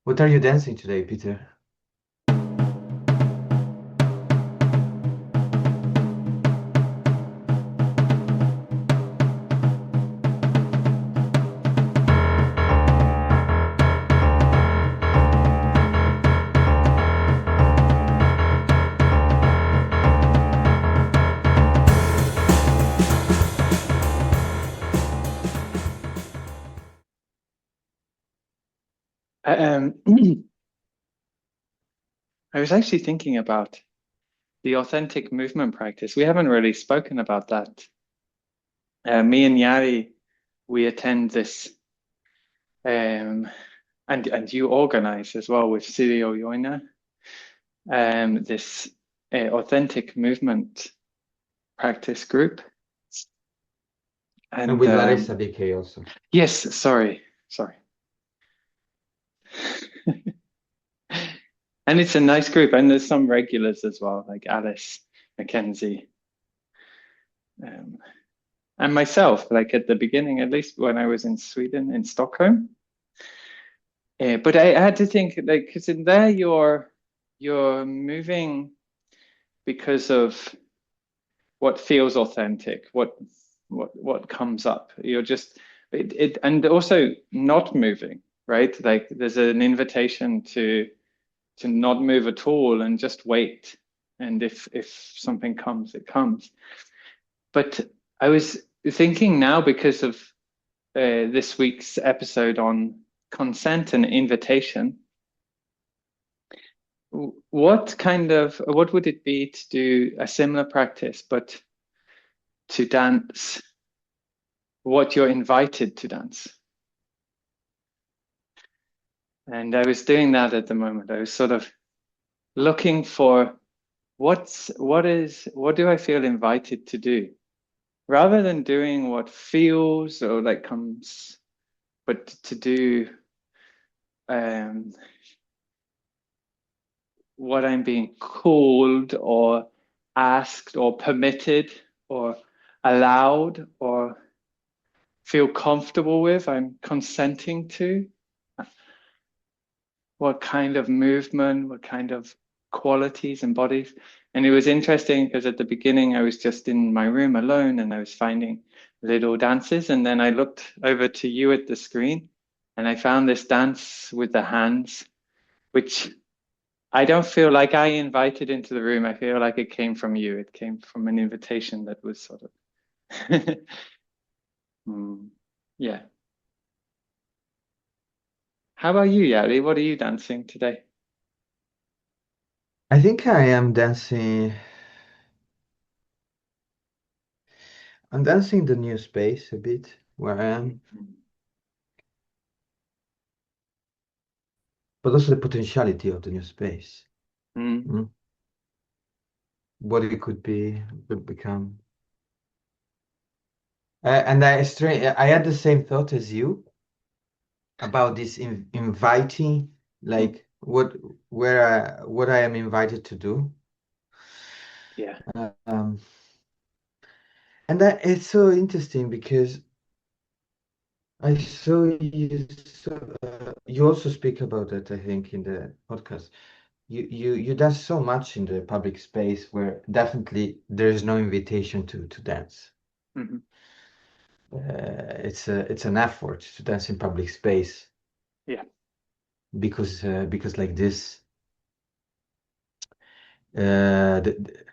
What are you dancing today, Peter? Um, I was actually thinking about the authentic movement practice. We haven't really spoken about that. Me and Yari, we attend this, and you organize as well with Stilo, this authentic movement practice group. And And with Larissa BK also. yes, sorry. And it's a nice group, and there's some regulars as well, like Alice, Mackenzie. Um, and myself, like at the beginning, at least when I was in Sweden, in Stockholm. But I had to think, like, because in there you're moving because of what feels authentic, what comes up. You're just and also not moving, right? Like there's an invitation to not move at all and just wait. And if something comes, it comes. But I was thinking now because of this week's episode on consent and invitation. What would it be to do a similar practice, but to dance what you're invited to dance? And I was doing that at the moment. I was sort of looking for what do I feel invited to do? Rather than doing what feels or like comes, but to do um what I'm being called or asked or permitted or allowed or feel comfortable with, I'm consenting to. What kind of movement, what kind of qualities and bodies. And it was interesting because at the beginning I was just in my room alone and I was finding little dances. And then I looked over to you at the screen and I found this dance with the hands, which I don't feel like I invited into the room. I feel like it came from you. It came from an invitation that was sort of, Hmm, yeah. How about you, Yari? What are you dancing today? I think I am dancing. I'm dancing the new space a bit where I am, Mhm. but also the potentiality of the new space. Mm, Mm. What it could be, could become. And I had the same thought as you about this inviting, mm, like what I am invited to do. yeah. Um, and that it's so interesting because I saw you also speak about that, I think, in the podcast. You dance so much in the public space where definitely there is no invitation to dance. Hmm. It's an effort to dance in public space Yeah. because like this, uh, the,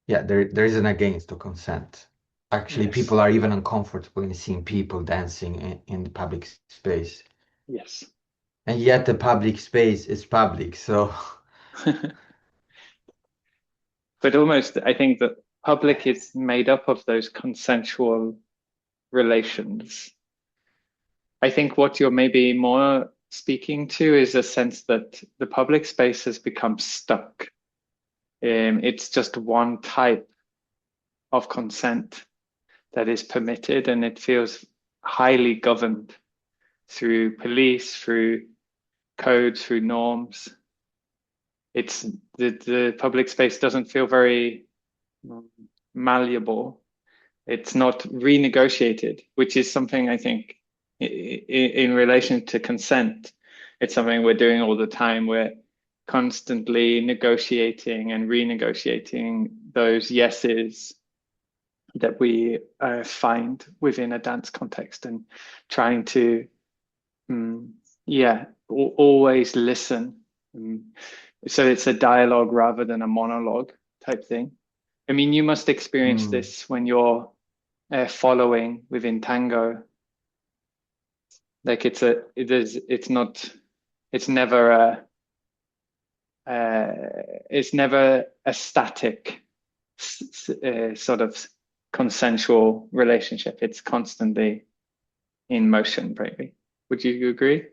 yeah, there is an against to consent. Actually, Yes. people are even uncomfortable in seeing people dancing in the public space, Yes. and yet the public space is public. So But almost, I think that public is made up of those consensual relations. I think what you're maybe more speaking to is a sense that the public space has become stuck. It's just one type of consent that is permitted, and it feels highly governed through police, through codes, through norms. It's the public space doesn't feel very malleable. It's not renegotiated, which is something I think in relation to consent. It's something we're doing all the time. We're constantly negotiating and renegotiating those yeses that we find within a dance context, and trying to, yeah, always listen. So it's a dialogue rather than a monologue type thing. I mean, you must experience Mm, this when you're following within tango. Like it's not, it's never it's never a static sort of consensual relationship. It's constantly in motion, maybe. Would you agree?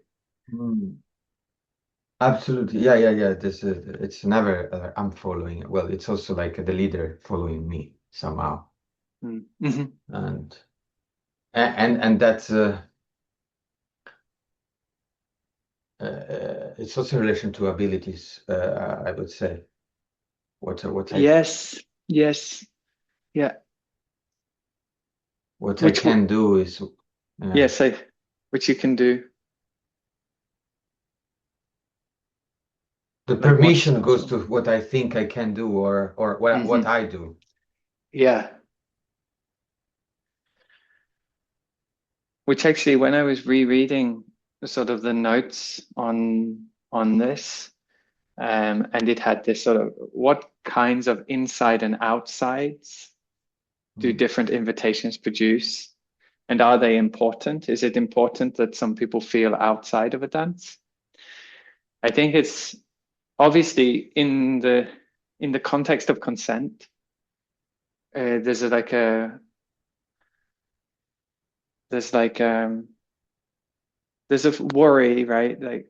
mm. Absolutely. Yeah, yeah, yeah. This is, it's never I'm following it. Well, it's also like the leader following me somehow. Mm-hmm. And and that's it's also in relation to abilities, I would say. What I Yes, yes, yeah. what I Which, can do is yes, which you can do. the Like what permission styles? goes to what I think I can do or what Mm-hmm. I do. Yeah. Which actually, when I was rereading sort of the notes on this, and it had this sort of what kinds of inside and outsides do Mm. different invitations produce? And are they important? Is it important that some people feel outside of a dance? I think it's obviously in the context of consent. There's like a there's like there's a worry, right? Like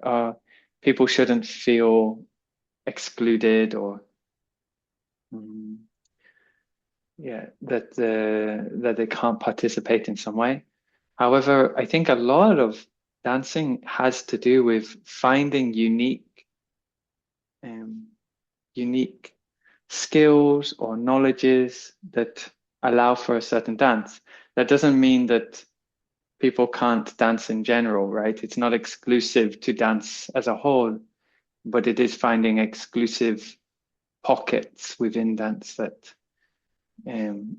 people shouldn't feel excluded, or mm, yeah, that they can't participate in some way. However, I think a lot of dancing has to do with finding um, unique skills or knowledges that allow for a certain dance. That doesn't mean that people can't dance in general, right? It's not exclusive to dance as a whole, but it is finding exclusive pockets within dance that um,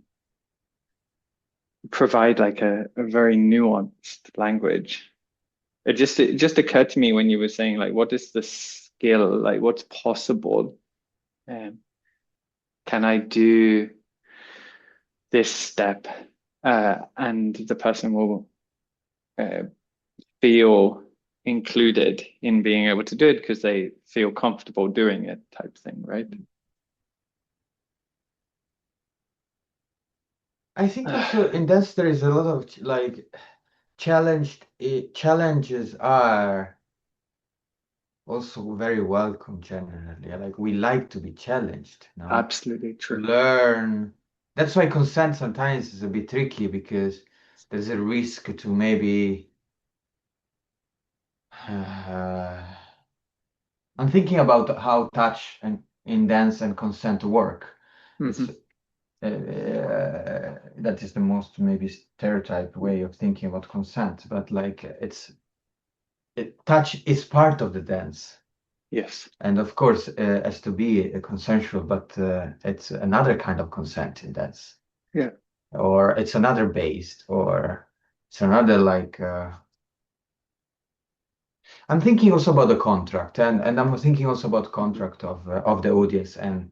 provide like a very nuanced language. It just occurred to me when you were saying like, what is the skill? Like, what's possible? Um, can I do this step? And the person will uh, feel included in being able to do it because they feel comfortable doing it, type thing, right? I think also in dance there is a lot of like challenges are also very welcome generally. Like we like to be challenged, no? Absolutely To true. learn. That's why consent sometimes is a bit tricky because there's a risk to maybe uh, I'm thinking about how touch and in dance and consent work. It's Hmm. that is the most maybe stereotype way of thinking about consent, but like touch is part of the dance. Yes. And of course, as to be consensual, but it's another kind of consent in dance, Yeah. or it's another based, or it's another like. I'm thinking also about the contract, and I'm thinking also about Hmm. contract of the audience and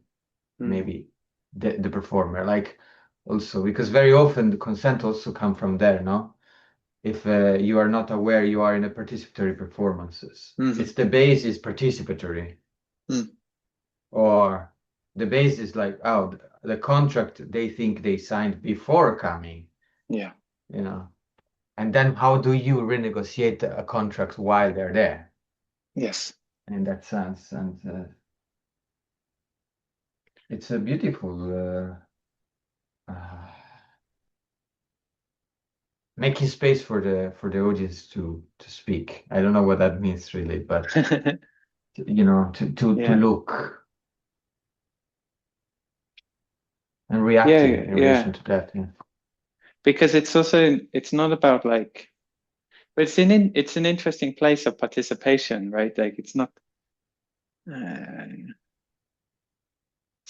Mm. maybe the performer, like also because very often the consent also come from there, no? If you are not aware, you are in a participatory performances. Hmm. It's the base is participatory, Mm. or the base is like, oh, the contract they think they signed before coming, Yeah. you know. And then how do you renegotiate a contract while they're there Yes. in that sense? And it's a beautiful uh, making space for the audience to speak. I don't know what that means really, but you know, to Yeah. look and Yeah. reacting in Yeah. relation to that. Yeah. Because it's also, it's not about like But it's an interesting place of participation, right? Like uh, it's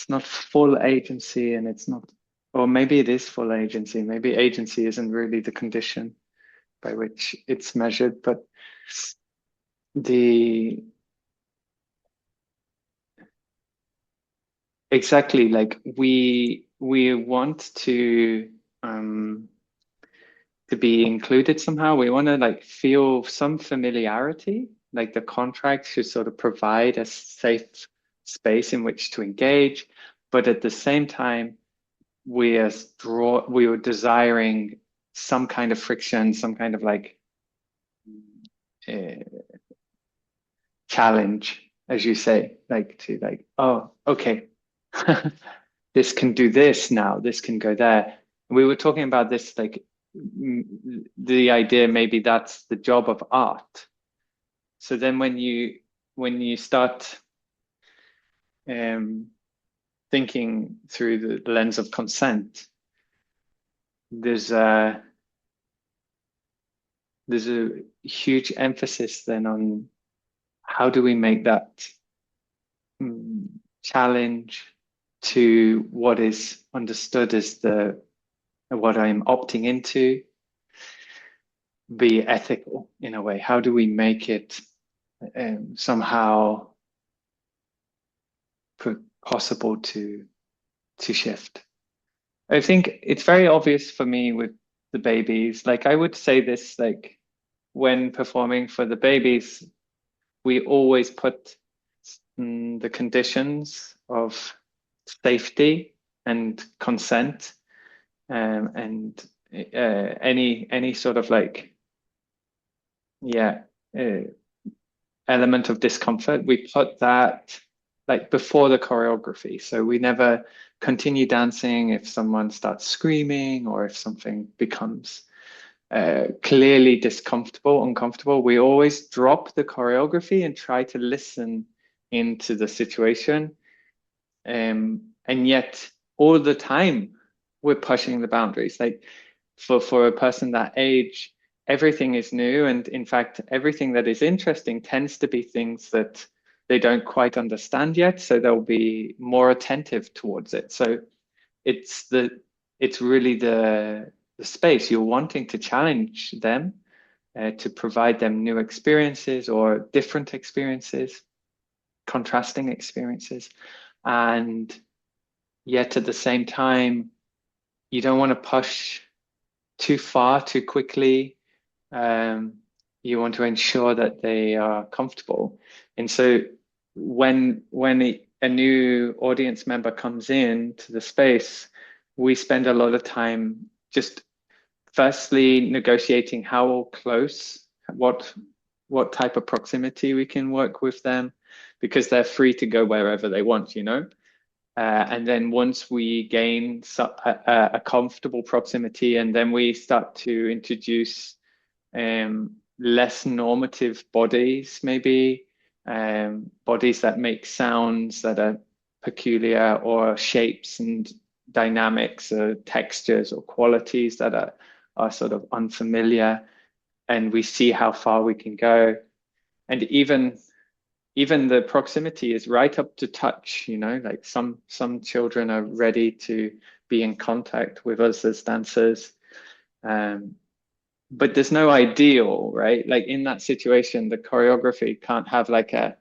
not full agency, and it's not, or maybe it is full agency. Maybe agency isn't really the condition by which it's measured, but the exactly, like we want to be included somehow. We want to like feel some familiarity, like the contract should sort of provide a safe space in which to engage, but at the same time, we were desiring some kind of friction, some kind of like uh, challenge, as you say, like to like, oh, okay, this can do this now, this can go there. We were talking about this, like the idea maybe that's the job of art. So then when you start um, thinking through the lens of consent, there's a there's a huge emphasis then on how do we make that mm, challenge to what is understood as the what I'm opting into be ethical in a way? How do we make it somehow possible to shift? I think it's very obvious for me with the babies. Like I would say this, like when performing for the babies, we always put the conditions of safety and consent, and any sort of like yeah uh, element of discomfort, we put that like before the choreography. So we never continue dancing if someone starts screaming or if something becomes clearly discomfortable, uncomfortable. We always drop the choreography and try to listen into the situation. And yet, all the time, we're pushing the boundaries. Like for a person that age, everything is new, and in fact, everything that is interesting tends to be things that they don't quite understand yet. So they'll be more attentive towards it. So it's the it's really the space you're wanting to challenge them, to provide them new experiences or different experiences, contrasting experiences, and yet at the same time, you don't want to push too far too quickly. Um, you want to ensure that they are comfortable. And so when a new audience member comes in to the space, we spend a lot of time just firstly negotiating how close, what type of proximity we can work with them, because they're free to go wherever they want, you know. And then once we gain a comfortable proximity, and then we start to introduce less normative bodies, maybe bodies that make sounds that are peculiar, or shapes and dynamics or textures or qualities that are sort of unfamiliar, and we see how far we can go. And even the proximity is right up to touch, you know, like some children are ready to be in contact with us as dancers. Um, but there's no ideal, right? Like in that situation, the choreography can't have like a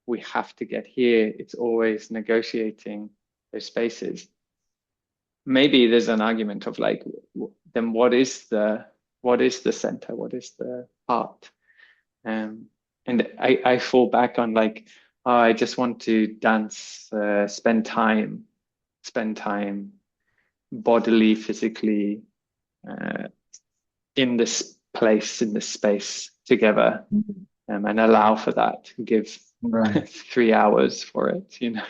we have to get here. It's always negotiating those spaces. Maybe there's an argument of like, then what is the center? What is the heart? Um, and I fall back on like, oh, I just want to dance, spend time bodily, physically, uh, in this place, in this space together, and allow for that. Give Right. 3 hours for it, you know.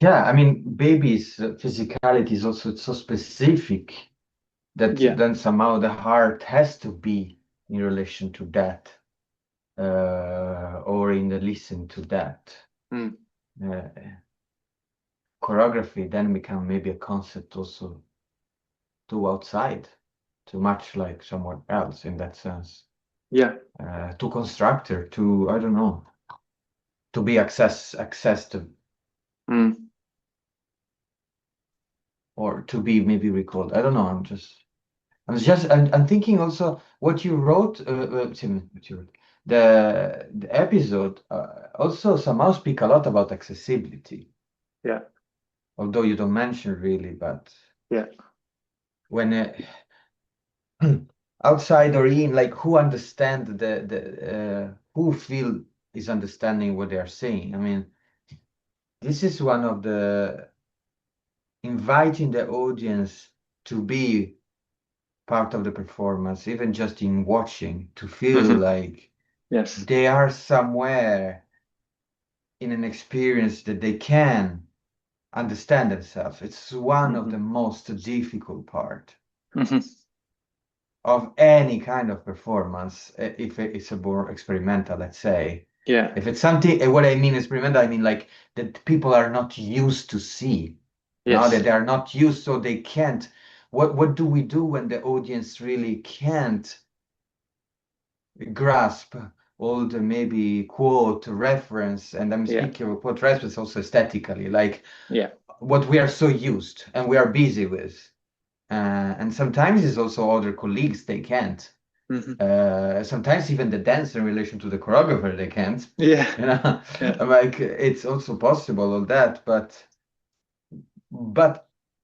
Yeah, I mean, babies' physicality is also so specific that Yeah. then somehow the heart has to be in relation to that, or in the listen to that. Mm. Uh, Choreography then become maybe a concept also to outside. too much like someone else in that sense. Yeah. Too constructed, too, I don't know, to be accessed Mm. or to be maybe recalled. I don't know. I'm thinking also what you wrote, Tim, what you wrote. The episode also somehow speak a lot about accessibility, Yeah. although you don't mention really, but Yeah. when outside or in, like who understand who feel is understanding what they are saying. I mean, this is one of the inviting the audience to be part of the performance, even just in watching, to feel Hmm. like Yes. they are somewhere in an experience that they can understand themselves. It's one of Hmm. the most difficult part Hmm. of any kind of performance, if it's a more experimental, let's say. Yeah. If it's something, what I mean experimental, I mean like that people are not used to see. Now that Yes. they are not used, so they can't. What do we do when the audience really can't grasp all the maybe quote reference? And I'm Yeah. speaking of quote reference also aesthetically, like Yeah. what we are so used and we are busy with. And sometimes it's also other colleagues they can't. Hmm. Sometimes even the dancer in relation to the choreographer they can't. Yeah. You know, Yeah. like it's also possible all that, but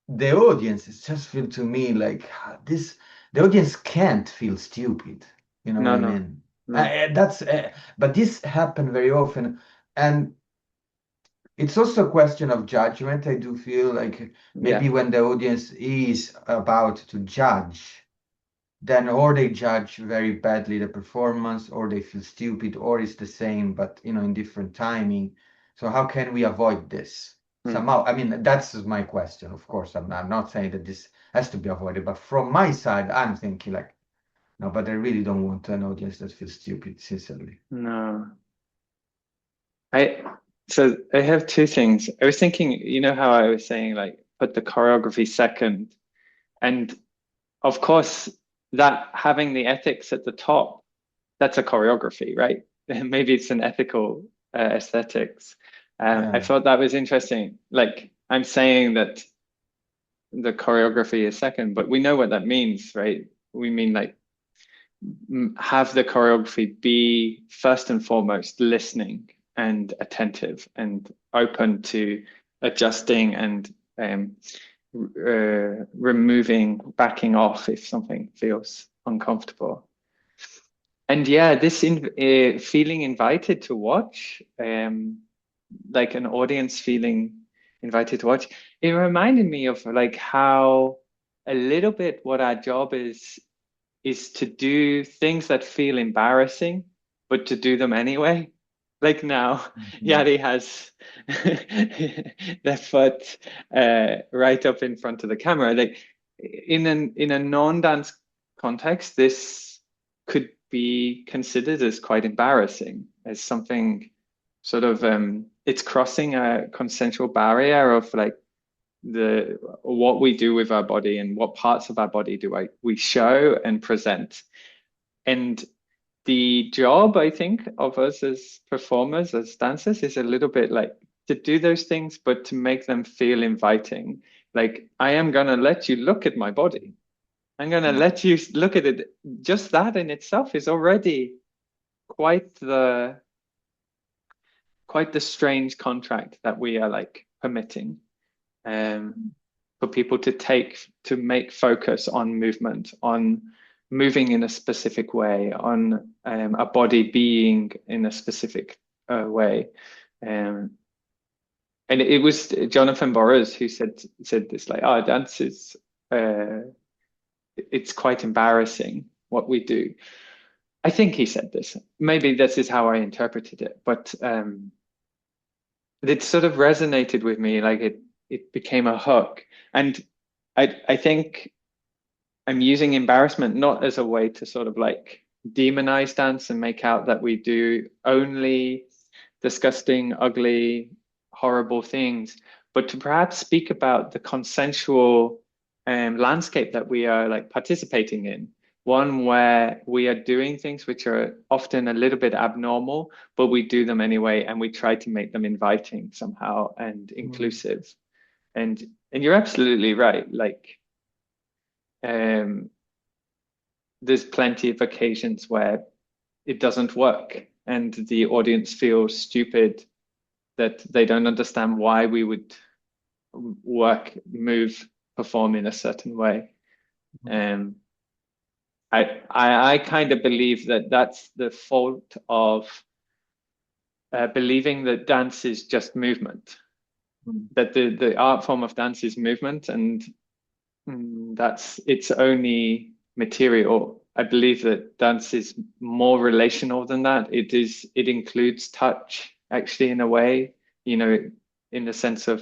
the audience is just feel to me like this. The audience can't feel stupid. You know what No, I no, mean? no. That's but this happen very often, and it's also a question of judgment. I do feel like Yeah. maybe when the audience is about to judge, then or they judge very badly the performance, or they feel stupid, or it's the same, but in different timing. So how can we avoid this? Mm. Somehow, I mean, that's my question. Of course, I'm not saying that this has to be avoided, but from my side, I'm thinking like, no, but I really don't want an audience that feels stupid, sincerely. No. I so I have two things. I was thinking, how I was saying like put the choreography second, and of course that having the ethics at the top, that's a choreography, right? Maybe it's an ethical aesthetics. I Yeah. thought that was interesting. Like I'm saying that the choreography is second, but we know what that means, right? We mean like have the choreography be first and foremost listening and attentive and open to adjusting and removing, backing off if something feels uncomfortable. And yeah, this feeling invited to watch, like an audience feeling invited to watch, it reminded me of like how a little bit what our job is to do things that feel embarrassing, but to do them anyway. Like now, Mhm. Yari has their foot right up in front of the camera. Like in a non-dance context, this could be considered as quite embarrassing, as something sort of it's crossing a consensual barrier of like the what we do with our body and what parts of our body we show and present. And the job, I think, of us as performers, as dancers, is a little bit like to do those things, but to make them feel inviting. Like, I am going to let you look at my body. I'm going to Yeah. let you look at it. Just that in itself is already quite the quite the strange contract that we are like permitting. Um, for people to make focus on movement, on moving in a specific way, on a body being in a specific way. Um, and it was Jonathan Burrows who said this like, oh, dance is it's quite embarrassing what we do. I think he said this. Maybe this is how I interpreted it, but it sort of resonated with me, like it became a hook. And I think I'm using embarrassment not as a way to sort of like demonize dance and make out that we do only disgusting, ugly, horrible things, but to perhaps speak about the consensual landscape that we are like participating in. One where we are doing things which are often a little bit abnormal, but we do them anyway, and we try to make them inviting somehow and Mm. inclusive. And you're absolutely right. Like, um, there's plenty of occasions where it doesn't work, and the audience feels stupid that they don't understand why we would work, move, perform in a certain way. Um, I kind of believe that that's the fault of believing that dance is just movement, Mm. that the art form of dance is movement, and that's its only material. I believe that dance is more relational than that. It includes touch, actually, in a way, you know, in the sense of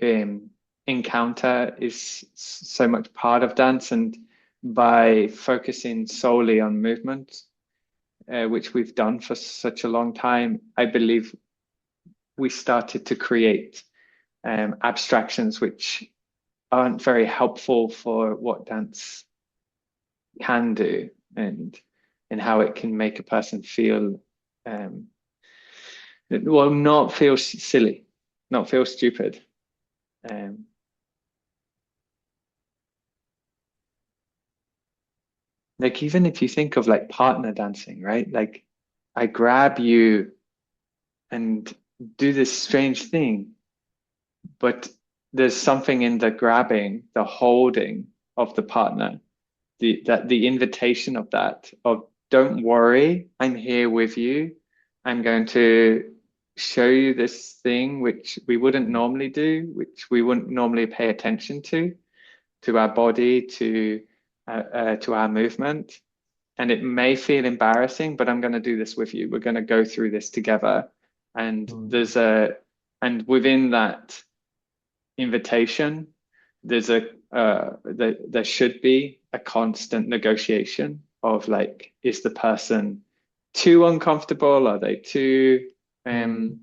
um, encounter is so much part of dance, and by focusing solely on movement, which we've done for such a long time, I believe we started to create abstractions which aren't very helpful for what dance can do, and how it can make a person feel, um, well, not feel silly, not feel stupid. Um, like, even if you think of like partner dancing, right? Like, I grab you and do this strange thing, but there's something in the grabbing, the holding of the partner, the invitation of that, of don't worry, I'm here with you. I'm going to show you this thing which we wouldn't normally do, which we wouldn't normally pay attention to our body, to our movement. And it may feel embarrassing, but I'm going to do this with you. We're going to go through this together. And Mm. and within that invitation, there should be a constant negotiation of like, is the person too uncomfortable? Mm. Um,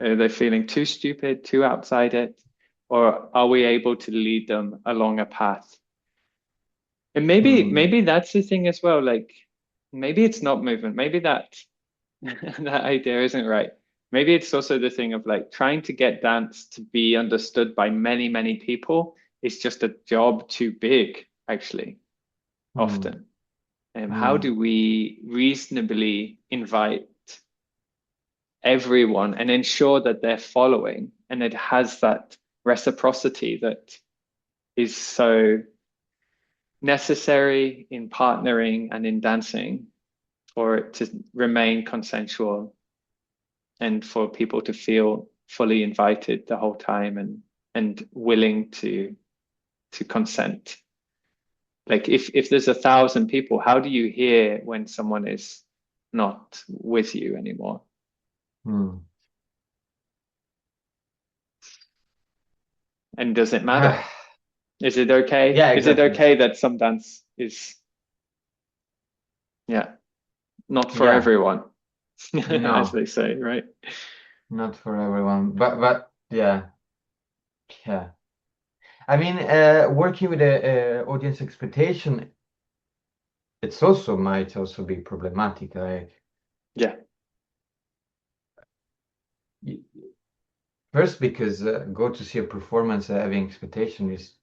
are they feeling too stupid, too outside it? Or are we able to lead them along a path? And Mm. maybe that's the thing as well. Like, maybe it's not movement. Maybe that that idea isn't right. Maybe it's also the thing of like trying to get dance to be understood by many, many people is just a job too big, actually, Mm. often. How Mm. do we reasonably invite everyone and ensure that they're following, and it has that reciprocity that is so necessary in partnering and in dancing for it to remain consensual and for people to feel fully invited the whole time, and willing to consent. Like, if there's 1,000 people, how do you hear when someone is not with you anymore? Mm. And does it matter? Is it okay? Yeah, Is it exactly. okay that some dance is, yeah, not for Yeah, everyone, as no, they say, right? not for everyone. But yeah, yeah. I mean, working with a audience expectation, it's also might also be problematic. Like, Yeah. y- first, because go to see a performance having expectation is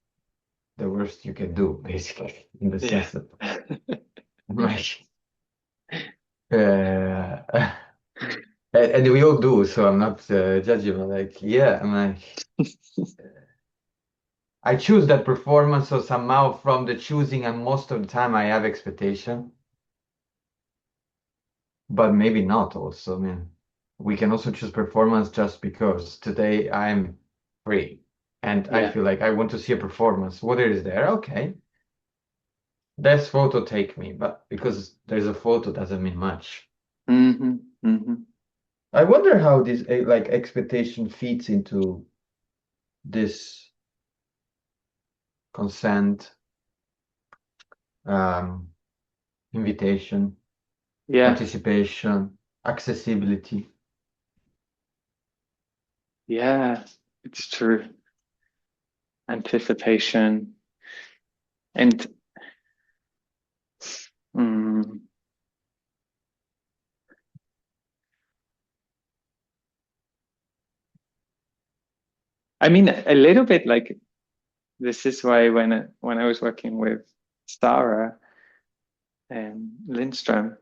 the worst you can do, basically, in the Yeah. sense that, like, uh, and we all do. So I'm not judging, but like, yeah, I'm like, I choose that performance, so somehow from the choosing, and most of the time I have expectation, but maybe not also. I mean, we can also choose performance just because today I'm free and I Yeah. feel like I want to see a performance. What is there? Okay. This photo take me, but because there's a photo doesn't mean much. Hmm. Hmm. I wonder how this like expectation feeds into this consent, um, invitation, Yeah. participation, accessibility. Yeah. It's true. anticipation, and mm, I mean, a little bit like this is why when I was working with Sarah and Lindström,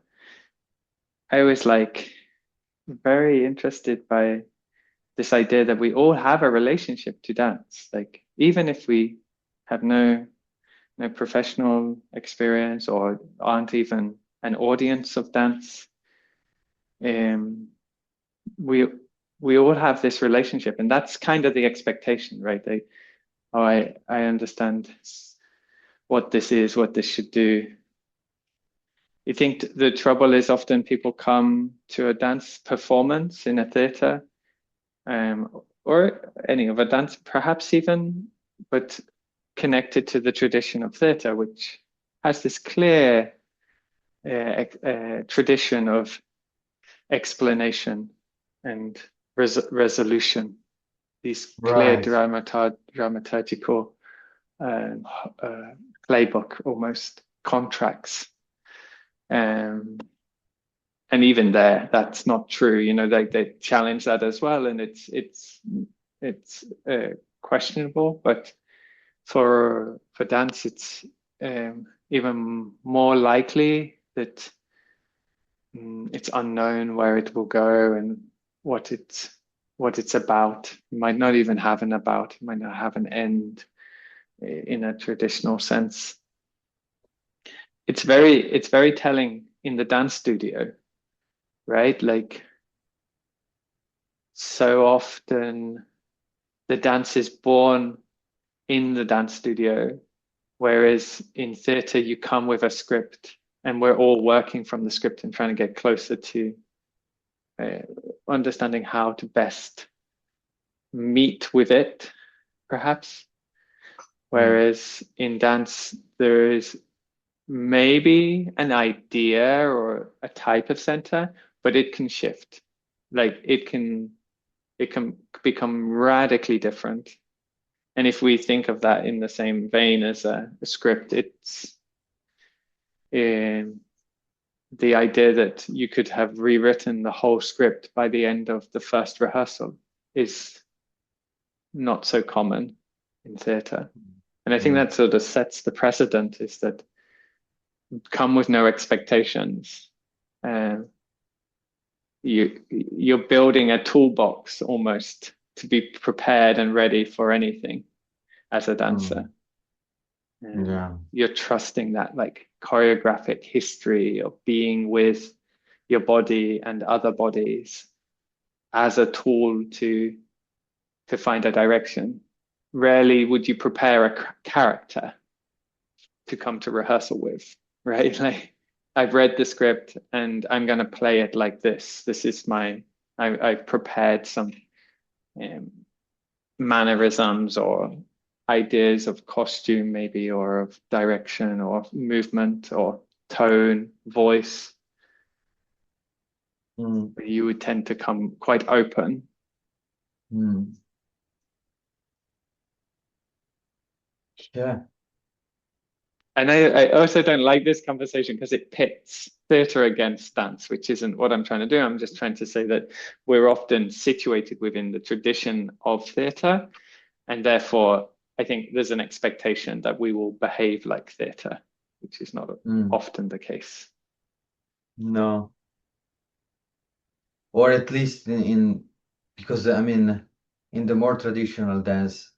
I was like very interested by this idea that we all have a relationship to dance. Like even if we have no professional experience or aren't even an audience of dance, um, we we all have this relationship, and that's kind of the expectation, right? Oh, I understand what this is, what this should do. You think the trouble is often people come to a dance performance in a theater, or any of a dance, perhaps even, but connected to the tradition of theater, which has this clear tradition of explanation and resolution, these clear Right. dramaturgical um, uh, playbook almost contracts. Um, and even there, that's not true. You know, they challenge that as well, and it's questionable. But for dance, it's even more likely that it's unknown where it will go and what it's what it's about. It might not even have an about. It might not have an end in a traditional sense. It's very telling in the dance studio, right? Like so often the dance is born in the dance studio, whereas in theatre you come with a script and we're all working from the script and trying to get closer to uh, understanding how to best meet with it, perhaps. Mm. Whereas in dance, there is maybe an idea or a type of center, but it can shift. Like it can become radically different. And if we think of that in the same vein as a script, it's um, the idea that you could have rewritten the whole script by the end of the first rehearsal is not so common in theatre. And I think Mm. that sort of sets the precedent is that come with no expectations. Uh, you're building a toolbox almost to be prepared and ready for anything as a dancer. Mm. Yeah. You're trusting that like choreographic history of being with your body and other bodies as a tool to find a direction. Rarely would you prepare a character to come to rehearsal with, right? Like I've read the script and I'm going to play it like this. This is I've prepared some um, mannerisms or ideas of costume, maybe, or of direction or movement or tone, voice. Mm. You would tend to come quite open. Mm. Yeah. And I also don't like this conversation because it pits theatre against dance, which isn't what I'm trying to do. I'm just trying to say that we're often situated within the tradition of theatre, and therefore I think there's an expectation that we will behave like theatre, which is not Mm. often the case. No. Or at least because I mean, in the more traditional dance,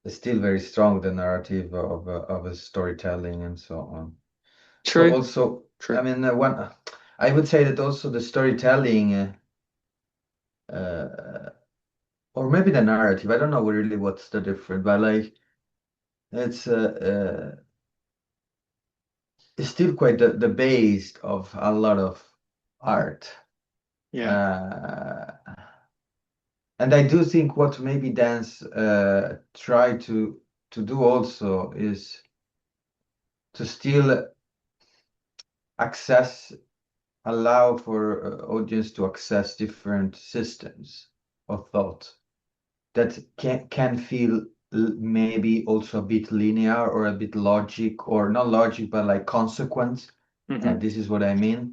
it's still very strong the narrative of a storytelling and so on. So True, also, I true. mean, one, I would say that also the storytelling, uh, or maybe the narrative. I don't know really what's the difference, but like uh, it's still quite the base of a lot of art. Yeah, Uh, and I do think what maybe dance try to do also is to still access, allow for audience to access different systems of thought that can feel maybe also a bit linear or a bit logic, or not logic, but like consequent. Hmm. This is what I mean. Yeah.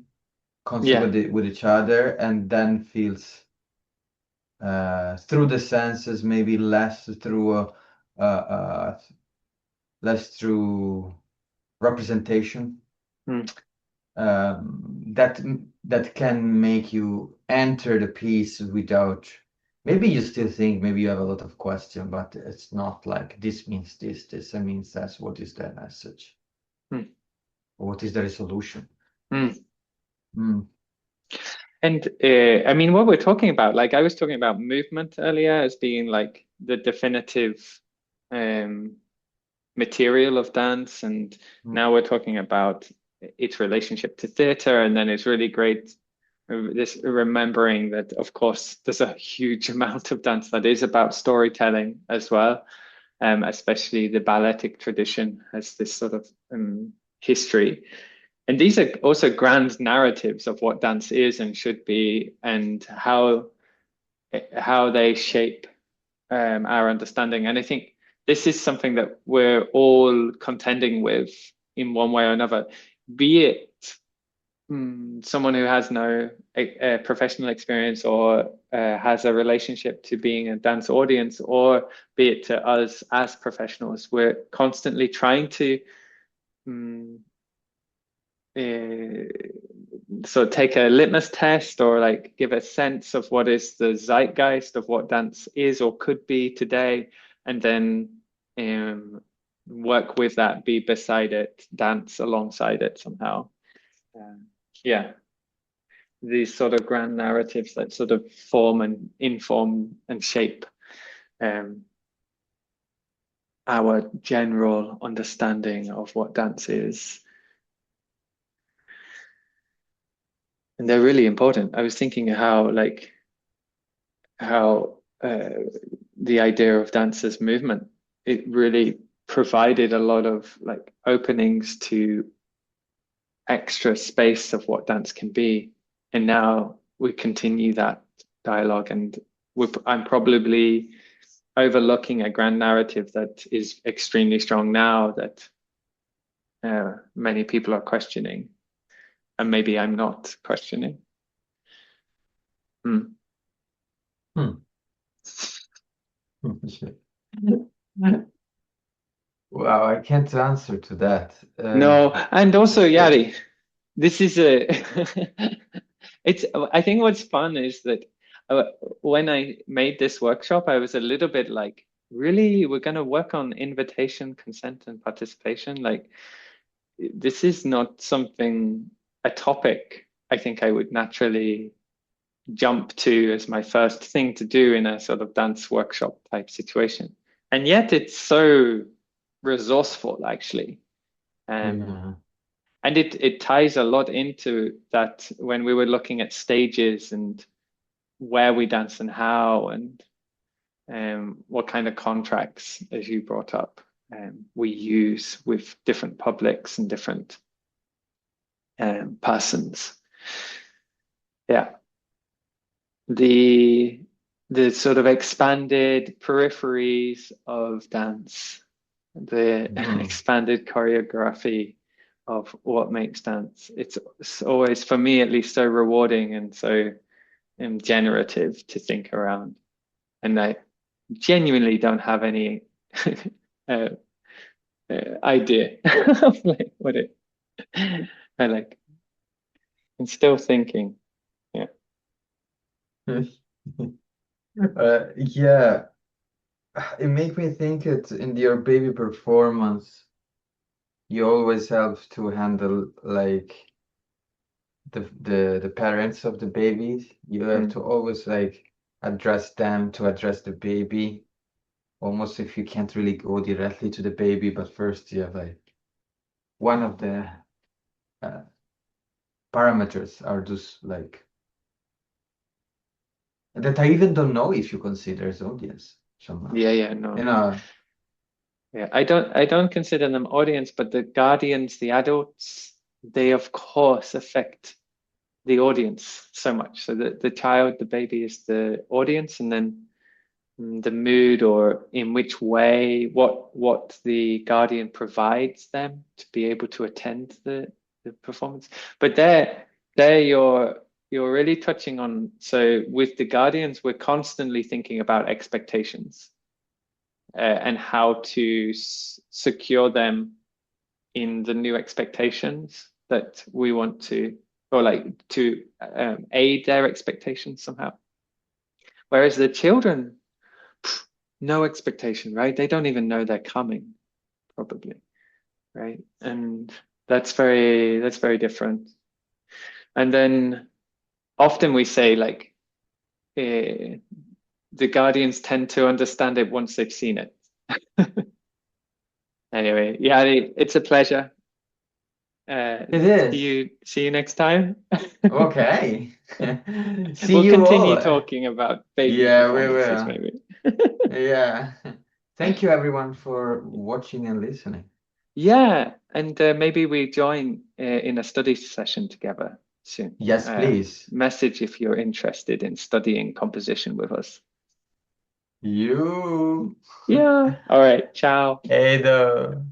Consequent with each other, and then feels through the senses, maybe less through representation. Mm. That that can make you enter the piece without, maybe you still think, maybe you have a lot of question, but it's not like this means this means that's what is the message, Mm. or what is the resolution. Mm. Mm. And I mean, what we're talking about, like I was talking about movement earlier as being like the definitive um, material of dance, and Mm. now we're talking about its relationship to theatre, and then it's really great this remembering that, of course, there's a huge amount of dance that is about storytelling as well, especially the balletic tradition has this sort of history. And these are also grand narratives of what dance is and should be, and how they shape our understanding. And I think this is something that we're all contending with in one way or another, be it someone who has no professional experience or has a relationship to being a dance audience, or be it to us as professionals. We're constantly trying to um, so take a litmus test, or like give a sense of what is the zeitgeist of what dance is or could be today, and then work with that, be beside it, dance alongside it somehow. Yeah, these sort of grand narratives that sort of form and inform and shape um, our general understanding of what dance is. And they're really important. I was thinking how the idea of dance as movement, it really provided a lot of like openings to extra space of what dance can be. And now we continue that dialogue, and I'm probably overlooking a grand narrative that is extremely strong now that many people are questioning, and maybe I'm not questioning. Hmm. Hmm. Wow, I can't answer to that. No, and also Yari, this is a it's I think what's fun is that uh, when I made this workshop, I was a little bit like, really, we're going to work on invitation, consent, and participation. Like, this is not something, a topic I think I would naturally jump to as my first thing to do in a sort of dance workshop type situation. And yet it's so resourceful, actually. Um, yeah. and it ties a lot into that when we were looking at stages and where we dance and how, and what kind of contracts, as you brought up, we use with different publics and different persons. Yeah, the the sort of expanded peripheries of dance, the Mm. expanded choreography of what makes dance. It's always, for me at least, so rewarding and so generative to think around. And I genuinely don't have any uh, idea of like what it I like. I'm still thinking. Yeah. Yeah, it make me think it in your baby performance, you always have to handle like the parents of the babies. You have Mm. to always like address them to address the baby. Almost if you can't really go directly to the baby, but first you have like one of the uh, parameters are just like that I even don't know if you consider as audience somehow. Yeah, yeah, You no. know, Yeah, I don't consider them audience, but the guardians, the adults, they of course affect the audience so much. So the child, the baby is the audience, and then the mood or in which way, what the guardian provides them to be able to attend the performance. But there you're really touching on. So with the guardians, we're constantly thinking about expectations and how to secure them in the new expectations that we want to, or like to aid their expectations somehow. Whereas the children, no expectation, right? They don't even know they're coming, probably, right? And that's very different. And then often we say like uh, the guardians tend to understand it once they've seen it. Anyway, yeah, it's a pleasure. It See is. you next time. Okay. See We'll you continue all. talking about baby Yeah, we performances, will. maybe. Yeah. Thank you everyone for watching and listening. Yeah, and maybe we join in a study session together soon. Yes, please. Message if you're interested in studying composition with us. You. Yeah. All right. Ciao. Hey, though.